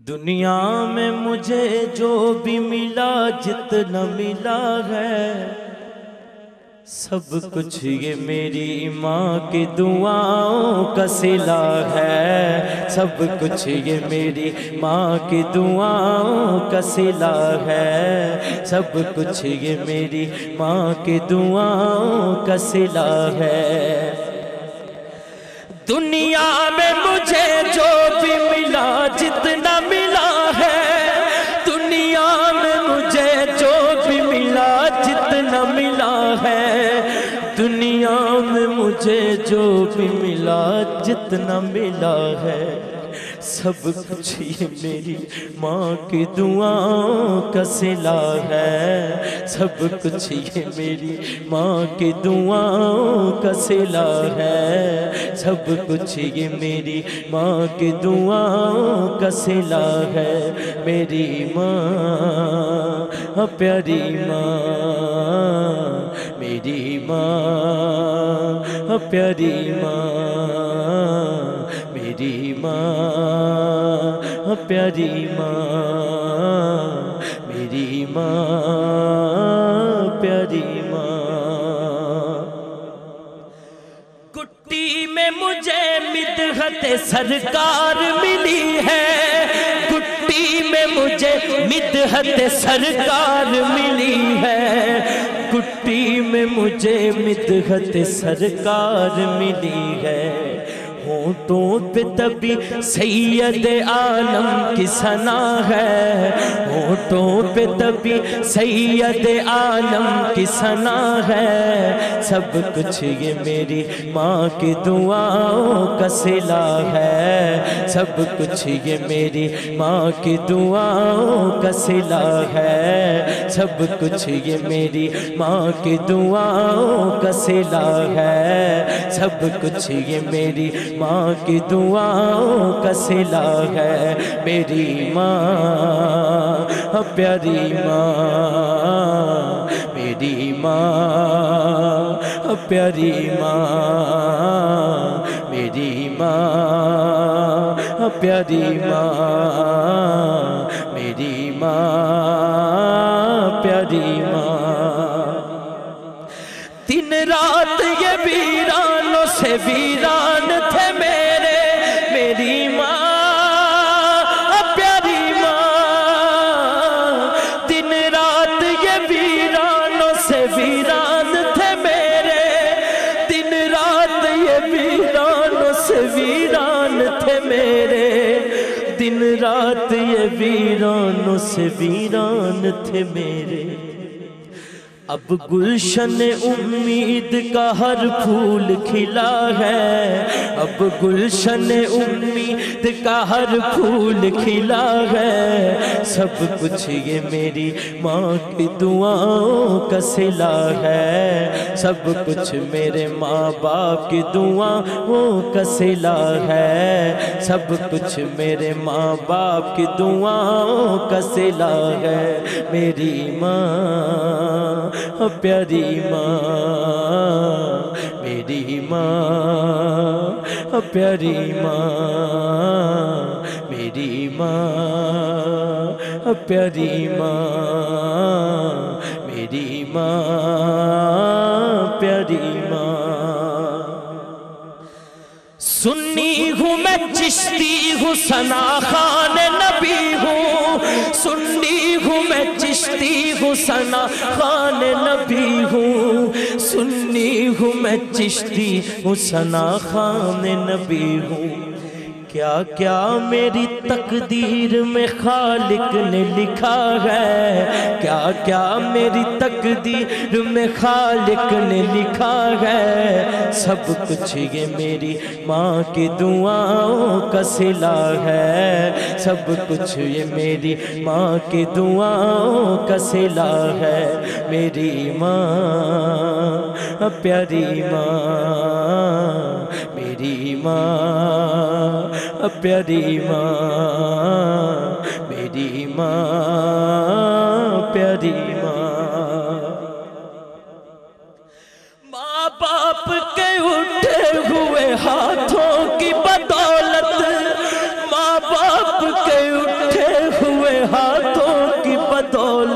دنیا میں مجھے جو بھی ملا جتنا ملا ہے سب کچھ یہ میری ماں کی دعاؤں کا صلہ ہے، سب کچھ یہ میری ماں کی دعاؤں کا صلہ ہے، سب کچھ یہ میری ماں کی دعاؤں کا صلہ ہے۔ دنیا میں مجھے جو بھی ملا جتنا ملا ہے، دنیا میں مجھے جو بھی ملا جتنا ملا ہے، دنیا میں مجھے جو بھی ملا جتنا ملا ہے، سب کچھ یہ میری ماں کی دعاؤں کا صلہ ہے، سب کچھ یہ میری ماں کی دعاؤں کا صلہ ہے، سب کچھ یہ میری ماں کی دعاؤں کا صلہ ہے۔ میری ماں پیاری ماں، میری ماں پیاری ماں، میری ماں پیاری ماں، میری ماں پیاری ماں۔ کٹی میں مجھے مدحت سرکار ملی ہے، کٹی میں مجھے مدحت سرکار ملی ہے، کٹی میں مجھے مدحت سرکار ملی ہے۔ ہونٹوں پہ تبھی سید عالم کی ثنا ہے، ہونٹوں پہ تبھی سید عالم کی ثنا ہے، سب کچھ یہ میری ماں کی دعاؤں کا صلہ ہے، سب کچھ یہ میری ماں کی دعاؤں کا صلہ ہے، سب کچھ یہ میری ماں کی دعاؤں کا صلہ ہے، سب کچھ یہ میری ماں کی دعاؤں کا صلہ ہے۔ میری ماں پیاری ماں، میری ماں پیاری ماں، میری ماں پیاری ماں، میری ماں پیاری ماں۔ دن رات یہ ویرانوں سے ویران تھے میرے، میری ماں پیاری ماں، دن رات یہ ویرانوں سے ویران تھے میرے، دن رات یہ ویرانوں سے ویران تھے میرے، دن رات یہ ویرانوں سے ویران تھے میرے۔ اب گلشن امید کا ہر پھول کھلا ہے، اب گلشن امید کا ہر پھول کھلا ہے، سب کچھ یہ میری ماں کی دعاؤں کا صلہ ہے، سب کچھ میرے ماں باپ کی دعاؤں کا صلہ ہے، سب کچھ میرے ماں باپ کی دعاؤں کا صلہ ہے۔ میری ماں پیاری ماں، میری ماں پیاری ماں، میری ماں پیاری ماں، میری ماں پیاری ماں۔ سنی ہوں میں چشتی ہوں ثنا خوان نبی ہوں، سنی ہوں میں چشتی ہوں ثنا خوان نبی ہوں، سنی ہوں میں چشتی ہوں ثنا خوان نبی ہوں۔ کیا کیا میری تقدیر میں خالق نے لکھا ہے، کیا کیا میری تقدیر میں خالق نے لکھا ہے، سب کچھ یہ میری ماں کی دعاؤں کا صلہ ہے، سب کچھ یہ میری ماں کی دعاؤں کا صلہ ہے۔ میری ماں پیاری ماں، میری ماں پیاری ماں، میری ماں پیاری ماں۔ ماں باپ کے اٹھے ہوئے ہاتھوں کی بدولت، ماں باپ کے اٹھے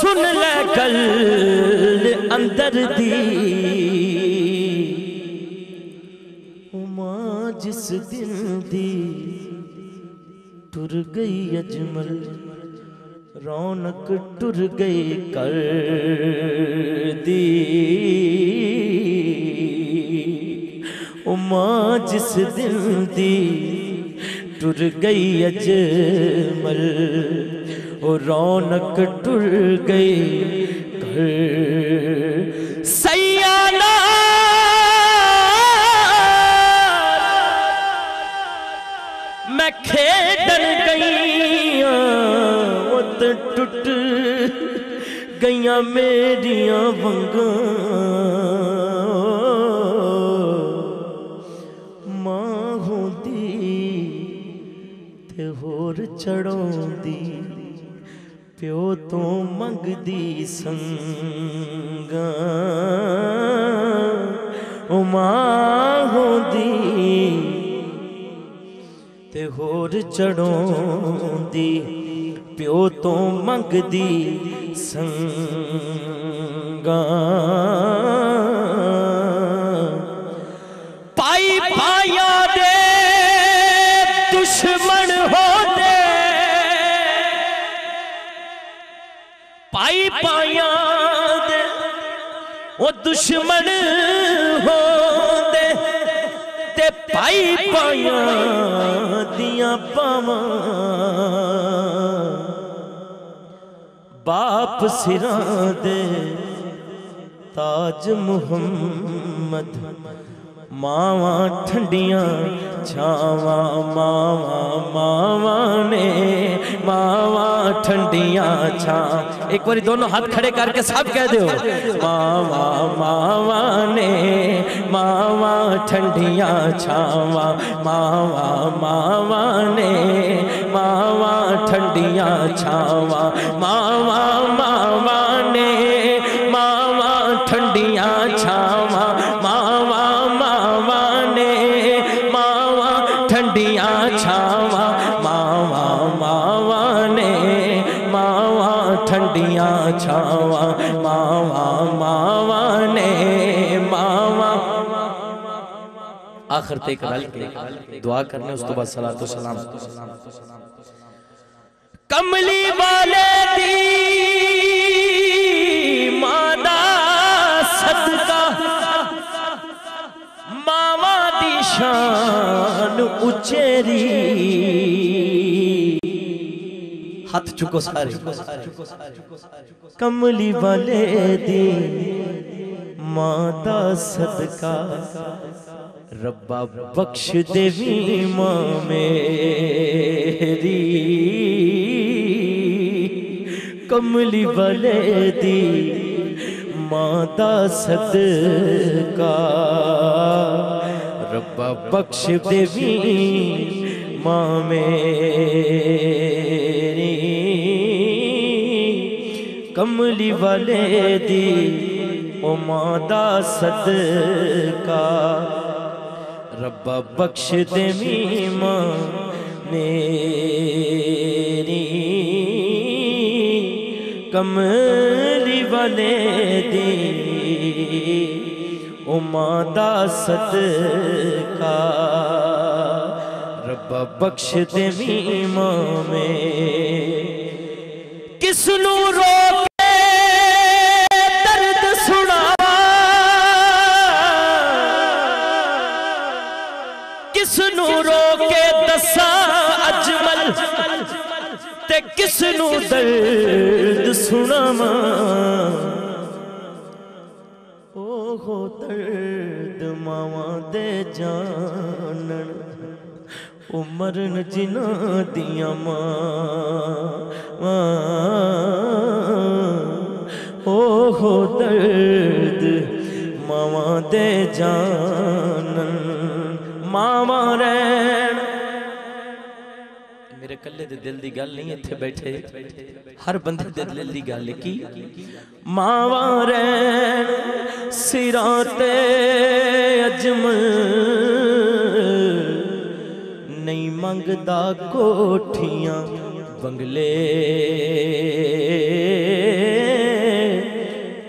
سن لے گل اندر دی ماں جس دن دی ٹر گئی اجمل رونق ٹر گئی کر دی ماں جس دن دی ٹر گئی اجمل رونق ٹر گئی کر سیانہ میں کھیڈن گئیاں ٹٹ گئیاں میریاں ونگاں ماں ہوندی تے ہور چڑھوں دی پیو تو منگ دی سنگاں ماں ہوندی تے ہور چڑھوں دی پیو تو منگ دی سنگاں پائی پایا دے دشمن ہو دے پائی پایا دے وہ دشمن ہو دے تے پائی پایا دیاں پاواں باپ سراں دے تاج محمد ماواں ٹھنڈیاں چھاواں ماواں نے ماواں ٹھنڈیاں چھاں ایک باری دونوں ہاتھ کھڑے کر کے سب کہہ دیو ماواں نے ماواں ٹھنڈیاں چھاواں ماواں نے ماواں ٹھنڈیاں چھاواں ماواں نے ماواں ٹھنڈیاں چھاواں ماواں نے ماواں ٹھنڈیاں چھاواں ماواں نے ماواں ٹھنڈیاں چھاواں ماواں نے ماواں آخر تک رل کے دعا کرنے اس تو بعد صلاۃ و سلام کملی والے دی مادا صدقہ ماواں دی شان اچیری ہاتھ چکو سارے کملی والے دی مادا صدقہ ربا بخش دیوی ماں میری کملی والے دی ماں دا صدقہ ربا بخش دیوی ماں میری کملی والے دی او ماں دا صدقہ ربا بخش دیوی ماں میری کملی والے دی او ماں دا صدقہ ربا بخش دیوی ماں میں کس نو رو کے درد سنا کس نو رو کے دسا اجمل تے کس نو درد سنا اوہ درد ماواں دے جانن مرن جنا دیاں ماں اوہ درد ماواں دے جانن ماواں رہن میرے کلے دے دل دی گل نہیں اتھے بیٹھے ہر بندے دے دل دی گل کی ماواں رہن سراں تے اجمل نہیں منگدا کوٹھیاں بنگلے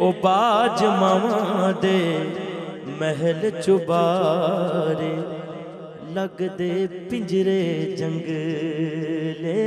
او باج ماواں دے محل چبارے لگ دے پنجرے جنگلے